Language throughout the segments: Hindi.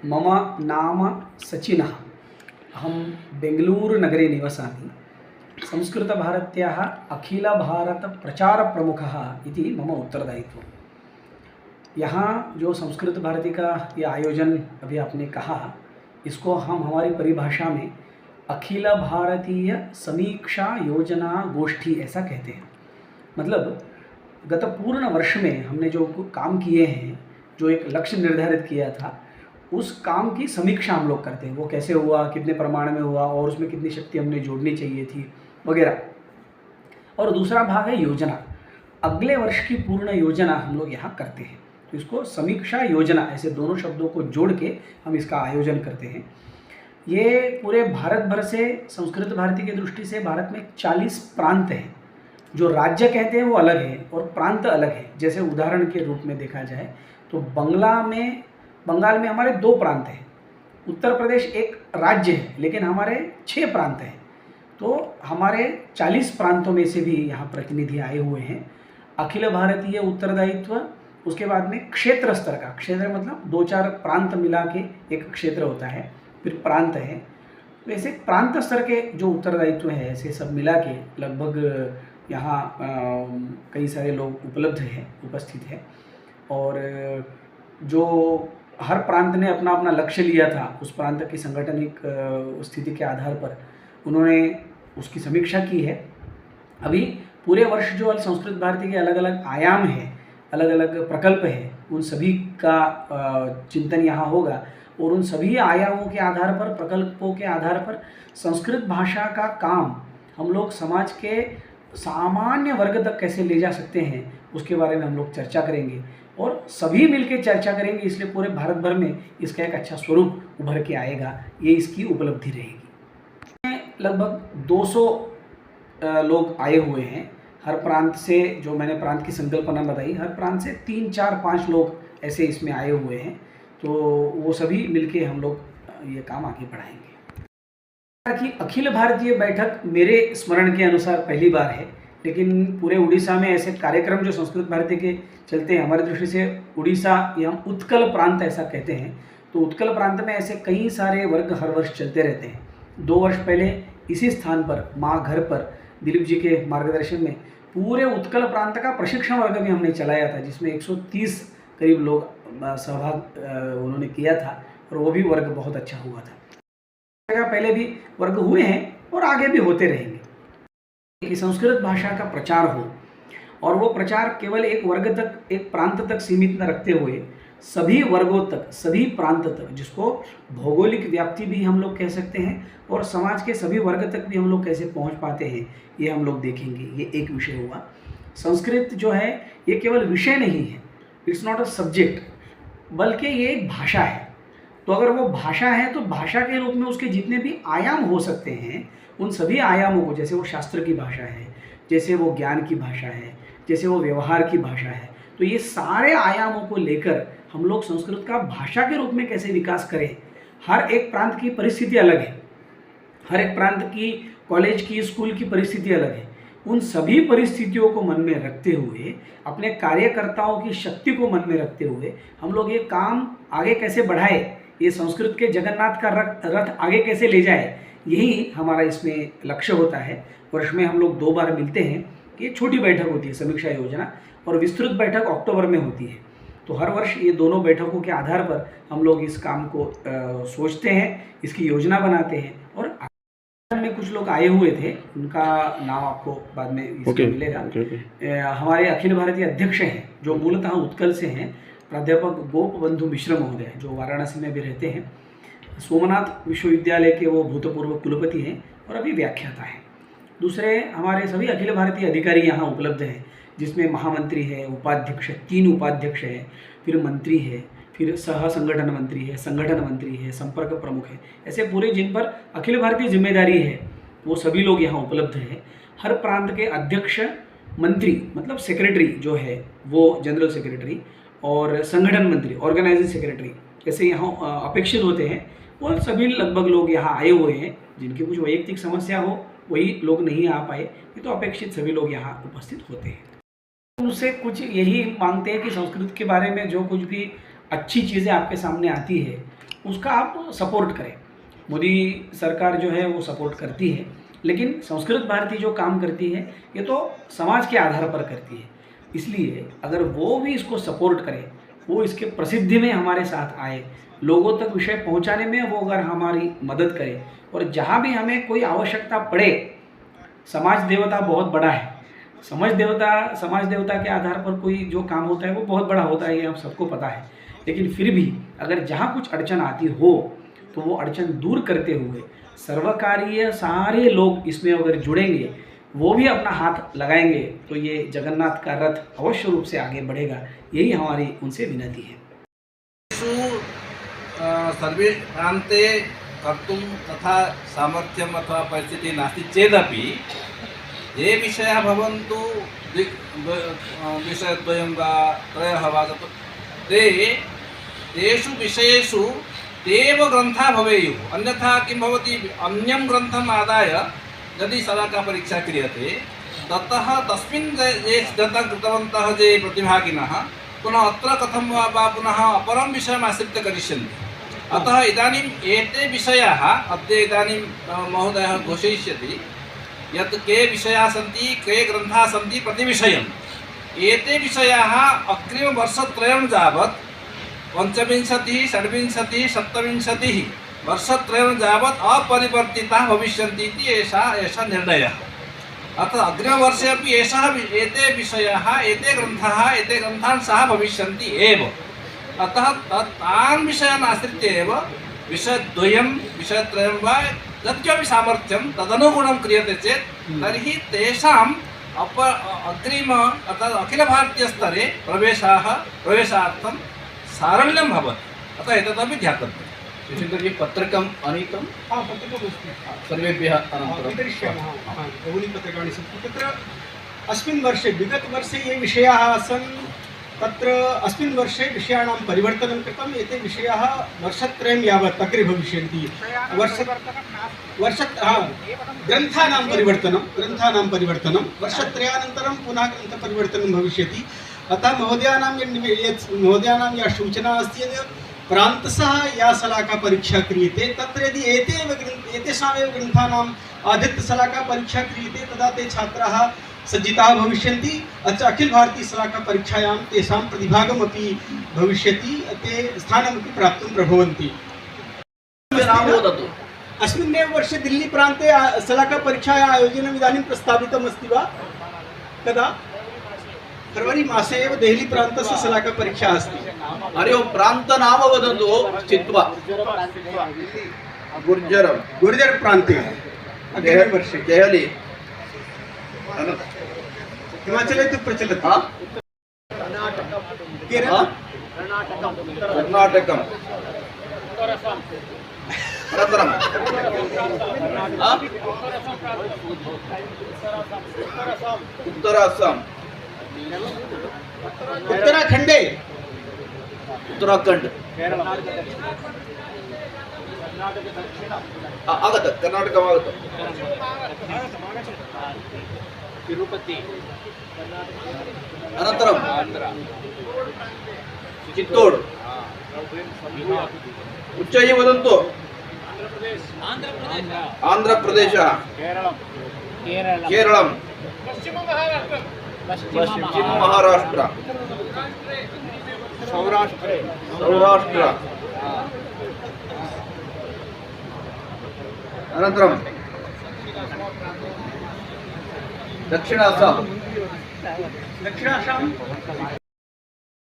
मम नाम सचिनः। अहं बेङ्गलूरुनगरे निवसामि। संस्कृतभारत्याः अखिलभारतप्रचारप्रमुखः इति मम उत्तरदायित्वं। यहाँ जो संस्कृत भारती का ये आयोजन अभी आपने कहा, इसको हम हमारी परिभाषा में अखिल भारतीय समीक्षा योजना गोष्ठी ऐसा कहते हैं। मतलब गत पूर्ण वर्ष में हमने जो काम किए हैं, जो एक लक्ष्य निर्धारित किया था, उस काम की समीक्षा हम लोग करते हैं। वो कैसे हुआ, कितने प्रमाण में हुआ और उसमें कितनी शक्ति हमने जोड़नी चाहिए थी वगैरह। और दूसरा भाग है योजना। अगले वर्ष की पूर्ण योजना हम लोग यहाँ करते हैं। तो इसको समीक्षा योजना, ऐसे दोनों शब्दों को जोड़ के हम इसका आयोजन करते हैं। ये पूरे भारत भर से संस्कृत भारती की दृष्टि से भारत में 40 प्रांत हैं। जो राज्य कहते हैं वो अलग है और प्रांत अलग है। जैसे उदाहरण के रूप में देखा जाए तो बंगाल में हमारे 2 प्रांत हैं। उत्तर प्रदेश एक राज्य है लेकिन हमारे 6 प्रांत हैं। तो हमारे 40 प्रांतों में से भी यहाँ प्रतिनिधि आए हुए हैं। अखिल भारतीय उत्तरदायित्व, उसके बाद में क्षेत्र स्तर का, क्षेत्र मतलब 2-4 प्रांत मिला के एक क्षेत्र होता है, फिर प्रांत है। तो ऐसे प्रांत स्तर के जो उत्तरदायित्व है, ऐसे सब मिला के लगभग यहाँ कई सारे लोग उपस्थित हैं। और जो हर प्रांत ने अपना अपना लक्ष्य लिया था, उस प्रांत की संगठनिक स्थिति के आधार पर उन्होंने उसकी समीक्षा की है। अभी पूरे वर्ष जो संस्कृत भारती के अलग अलग आयाम हैं, अलग अलग प्रकल्प हैं, उन सभी का चिंतन यहाँ होगा। और उन सभी आयामों के आधार पर, प्रकल्पों के आधार पर संस्कृत भाषा का काम हम लोग समाज के सामान्य वर्ग तक कैसे ले जा सकते हैं, उसके बारे में हम लोग चर्चा करेंगे। और सभी मिलकर चर्चा करेंगे, इसलिए पूरे भारत भर में इसका एक अच्छा स्वरूप उभर के आएगा। ये इसकी उपलब्धि रहेगी। लगभग 200 लोग आए हुए हैं हर प्रांत से। जो मैंने प्रांत की संकल्पना बताई, हर प्रांत से 3, 4, 5 लोग ऐसे इसमें आए हुए हैं। तो वो सभी मिलके हम लोग ये काम आगे बढ़ाएंगे। कि अखिल भारतीय बैठक मेरे स्मरण के अनुसार पहली बार है, लेकिन पूरे उड़ीसा में ऐसे कार्यक्रम जो संस्कृत भारती के चलते हैं, हमारी दृष्टि से उड़ीसा या हम उत्कल प्रांत ऐसा कहते हैं। तो उत्कल प्रांत में ऐसे कई सारे वर्ग हर वर्ष चलते रहते हैं। 2 वर्ष पहले इसी स्थान पर, माँ घर पर, दिलीप जी के मार्गदर्शन में पूरे उत्कल प्रांत का प्रशिक्षण वर्ग भी हमने चलाया था, जिसमें 130 करीब लोग सहभाग उन्होंने किया था। और वो भी वर्ग बहुत अच्छा हुआ था। पहले भी वर्ग हुए हैं और आगे भी होते रहेंगे कि संस्कृत भाषा का प्रचार हो। और वो प्रचार केवल एक वर्ग तक, एक प्रांत तक सीमित न रखते हुए सभी वर्गों तक, सभी प्रांत तक, जिसको भौगोलिक व्याप्ति भी हम लोग कह सकते हैं, और समाज के सभी वर्ग तक भी हम लोग कैसे पहुंच पाते हैं, ये हम लोग देखेंगे। ये एक विषय हुआ। संस्कृत जो है ये केवल विषय नहीं है, इट्स नॉट अ सब्जेक्ट, बल्कि ये एक भाषा है। तो अगर वो भाषा है तो भाषा के रूप में उसके जितने भी आयाम हो सकते हैं, उन सभी आयामों को, जैसे वो शास्त्र की भाषा है, जैसे वो ज्ञान की भाषा है, जैसे वो व्यवहार की भाषा है, तो ये सारे आयामों को लेकर हम लोग संस्कृत का भाषा के रूप में कैसे विकास करें। हर एक प्रांत की परिस्थिति अलग है, हर एक प्रांत की कॉलेज की, स्कूल की परिस्थिति अलग है। उन सभी परिस्थितियों को मन में रखते हुए, अपने कार्यकर्ताओं की शक्ति को मन में रखते हुए हम लोग ये काम आगे कैसे बढ़ाए, ये संस्कृत के जगन्नाथ का रथ आगे कैसे ले जाए, यही हमारा इसमें लक्ष्य होता है। वर्ष में हम लोग 2 बार मिलते हैं। ये छोटी बैठक होती है समीक्षा योजना, और विस्तृत बैठक अक्टूबर में होती है। तो हर वर्ष ये दोनों बैठकों के आधार पर हम लोग इस काम को सोचते हैं, इसकी योजना बनाते हैं। और में कुछ लोग आए हुए थे, उनका नाम आपको बाद में इसमें मिलेगा। हमारे अखिल भारतीय अध्यक्ष हैं, जो मूलतः उत्कल से हैं, प्राध्यापक गोप बंधु मिश्र महोदय, जो वाराणसी में भी रहते हैं। सोमनाथ विश्वविद्यालय के वो भूतपूर्व कुलपति हैं और अभी व्याख्याता हैं। दूसरे हमारे सभी अखिल भारतीय अधिकारी यहाँ उपलब्ध हैं, जिसमें महामंत्री है, उपाध्यक्ष, 3 उपाध्यक्ष हैं, फिर मंत्री है, फिर सह संगठन मंत्री है, संगठन मंत्री है, संपर्क प्रमुख है। ऐसे पूरे जिन पर अखिल भारतीय जिम्मेदारी है, वो सभी लोग यहाँ उपलब्ध हैं। हर प्रांत के अध्यक्ष, मंत्री मतलब सेक्रेटरी जो है वो जनरल सेक्रेटरी, और संगठन मंत्री ऑर्गेनाइजिंग सेक्रेटरी ऐसे यहाँ अपेक्षित होते हैं। वो सभी लगभग लोग यहाँ आए हुए हैं। जिनकी कुछ वैयक्तिक समस्या हो वही लोग नहीं आ पाए, ये तो अपेक्षित सभी लोग यहाँ उपस्थित होते हैं। उनसे कुछ यही मांगते हैं कि संस्कृत के बारे में जो कुछ भी अच्छी चीज़ें आपके सामने आती है उसका आप सपोर्ट करें। मोदी सरकार जो है वो सपोर्ट करती है, लेकिन संस्कृत भारती जो काम करती है ये तो समाज के आधार पर करती है। इसलिए अगर वो भी इसको सपोर्ट करे, वो इसके प्रसिद्धि में हमारे साथ आए, लोगों तक विषय पहुंचाने में वो अगर हमारी मदद करे, और जहाँ भी हमें कोई आवश्यकता पड़े, समाज देवता बहुत बड़ा है। समाज देवता के आधार पर कोई जो काम होता है वो बहुत बड़ा होता है, ये हम सबको पता है। लेकिन फिर भी अगर जहाँ कुछ अड़चन आती हो तो वो अड़चन दूर करते हुए सर्वकारीय सारे लोग इसमें अगर जुड़ेंगे, वो भी अपना हाथ लगाएंगे, तो ये जगन्नाथ का रथ अवश्य रूप से आगे बढ़ेगा। यही हमारी उनसे विनती है। सर्वे प्रान्ते कर्तुं तथा सामर्थ्यम् अथवा परिस्थितिः नास्ति चेदपि ये विषयाः भवन्तु विषयद्वयं वा त्रयः वा तेषु विषयेषु ते एव ग्रन्थाः भवेयुः। अन्यथा किं भवति, अन्यं ग्रन्थम् आदाय यदि सलाका परीक्षा क्रियते ततः तस्मिन् ये सिद्धतां कृतवन्तः ये प्रतिभागिनः पुनः अत्र कथं वा पुनः अपरं विषयम् आश्रित्य करिष्यन्ति। अतः इदानीम् एते विषयाः अद्य इदानीं महोदयः घोषयिष्यति यत् के विषयाः सन्ति, के ग्रन्थाः सन्ति प्रतिविषयम्। एते विषयाः अग्रिमवर्षत्रयं यावत् 25, 26, 27 वर्षत्रयं यावत् अपरिवर्तिताः भविष्यन्ति इति एषः निर्णयः। अतः अग्रिमवर्षे अपि एते विषयाः, एते ग्रन्थान् सह भविष्यन्ति एव। अतः तान् विषयान् आश्रित्य एव विषयद्वयं विषयत्रयं वा यत्किमपि सामर्थ्यं तदनुगुणं क्रियते चेत् तर्हि तेषाम् अग्रिम अर्थात् अखिलभारतीयस्तरे प्रवेशार्थं सारल्यं भवति। अतः एतदपि ध्यातव्यम्। शिवशङ्करजी, पत्रकम् आनीतं? पत्रकमस्ति सर्वेभ्यः अनन्तरं वितरिष्यामः। बहूनि पत्रकाणि सन्ति। तत्र अस्मिन् वर्षे, विगतवर्षे ये विषयाः आसन् तत्र अस्मिन् वर्षे विषयाणां परिवर्तनं कृतम्। एते विषयाः वर्षत्रयं यावत् अग्रे भविष्यन्ति। ग्रन्थानां परिवर्तनं वर्षत्रयानन्तरं पुनः ग्रन्थपरिवर्तनं भविष्यति। अतः महोदयानां या सूचना अस्ति, यद् प्रान्ततः या सलाका परीक्षा क्रियते तत्र यदि एतेषामेव ग्रन्थानाम् आधृत्य सलाका परीक्षा क्रियते तदा ते छात्राः सज्जिताः भविष्यन्ति। अखिल भारतीय सलाका परीक्षायां तेषां प्रतिभागमपि भविष्यति, ते स्थानमपि प्राप्तुं प्रभवन्ति। अस्मिन्नेव वर्षे दिल्ली प्रान्ते सलाका परीक्षायाः आयोजनम् इदानीं प्रस्तावितम् अस्ति वा? कदा? फरवरी मासे एव देहली प्रान्तस्य सलाका परीक्षा अस्ति। हरि ओं, प्रान्तनाम वदतु स्थित्वा। गुर्जर प्रान्ते अग्रिमे वर्षे देहली। हिमाचले तु प्रचलति। कर्णाटकम् अनन्तरं उत्तरासाम्, उत्तराखण्डे, उत्तराखण्ड आगत, कर्णाटकम् आगत, तिरुपति, अनन्तरं चित्तूर्, उच्चैः वदन्तु। आन्ध्रप्रदेशः, केरलं, पश्चिम महाराष्ट्र, सौराष्ट्र, अनन्तरं दक्षिण अस्साम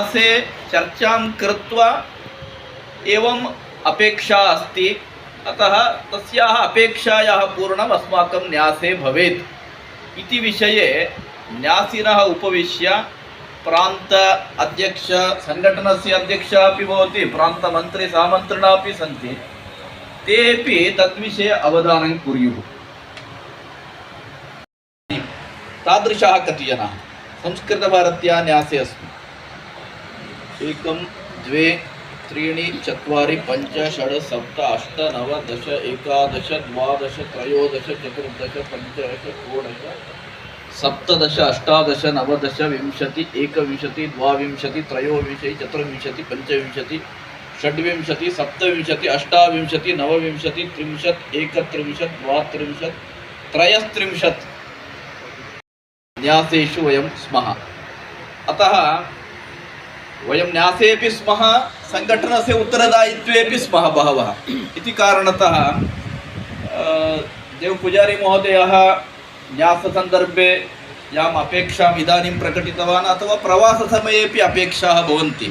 से चर्चां कृत्वा एवं अपेक्षा अस्ति। अतः तस्याः अपेक्षायाः पूर्णम् अस्माकं न्यासे भवेत् इति विषये न्यासिनः उपविश्य प्रान्त अध्यक्ष, संघटनस्य अध्यक्षः अपि भवति, प्रान्तमन्त्री सामन्त्रिणः अपि सन्ति, तेपि तद्विषये अवधानं कुर्युः। तादृशाः कति जनाः संस्कृतभारत्याः न्यासे अस्मि। 1 2 3 4 5 6 7 8 9 10 11 12 13 14 15 16 सप्तदश अष्टादश नवदश विंशति एकविंशति द्वाविंशति त्रयोविंशति चतुर्विंशति पंचविंशति षड्विंशति सप्तविंशति अष्टाविंशति नवविंशति त्रिंशत् एकत्रिंशत् द्वात्रिंशत् त्रयस्त्रिंशत् न्यासेषु वयं स्मः। अतः वयं न्यासेपि स्मः, संघटनस्य उत्तरदायित्वेपि स्मः बहवः। इति कारणतः देवपुजारी महोदयः न्याससन्दर्भे याम् अपेक्षाम् इदानीं प्रकटितवान्, अथवा प्रवाससमयेपि अपेक्षाः भवन्ति।